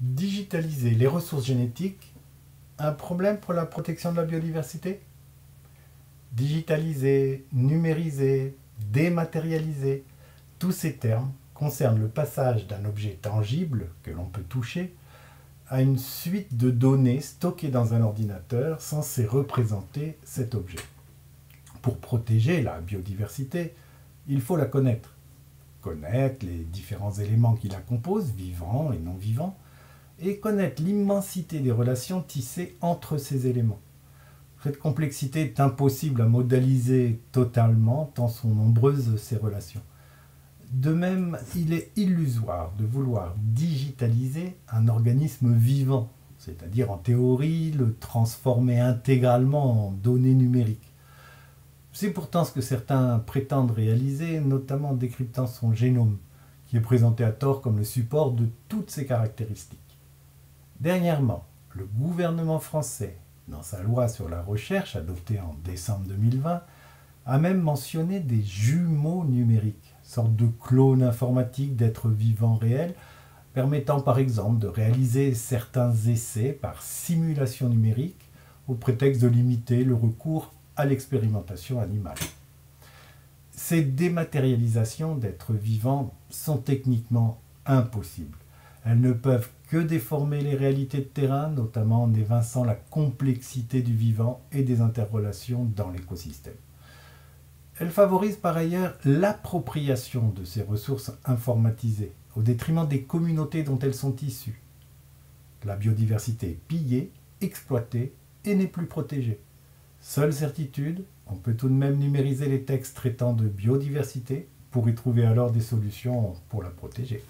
Digitaliser les ressources génétiques, un problème pour la protection de la biodiversité? Digitaliser, numériser, dématérialiser, tous ces termes concernent le passage d'un objet tangible que l'on peut toucher à une suite de données stockées dans un ordinateur censé représenter cet objet. Pour protéger la biodiversité, il faut la connaître. Connaître les différents éléments qui la composent, vivants et non vivants, et connaître l'immensité des relations tissées entre ces éléments. Cette complexité est impossible à modéliser totalement, tant sont nombreuses ces relations. De même, il est illusoire de vouloir digitaliser un organisme vivant, c'est-à-dire en théorie le transformer intégralement en données numériques. C'est pourtant ce que certains prétendent réaliser, notamment en décryptant son génome, qui est présenté à tort comme le support de toutes ses caractéristiques. Dernièrement, le gouvernement français, dans sa loi sur la recherche adoptée en décembre 2020, a même mentionné des jumeaux numériques, sorte de clones informatiques d'êtres vivants réels, permettant par exemple de réaliser certains essais par simulation numérique au prétexte de limiter le recours à l'expérimentation animale. Ces dématérialisations d'êtres vivants sont techniquement impossibles. Elles ne peuvent que déformer les réalités de terrain, notamment en évinçant la complexité du vivant et des interrelations dans l'écosystème. Elles favorisent par ailleurs l'appropriation de ces ressources informatisées, au détriment des communautés dont elles sont issues. La biodiversité est pillée, exploitée et n'est plus protégée. Seule certitude, on peut tout de même numériser les textes traitant de biodiversité pour y trouver alors des solutions pour la protéger.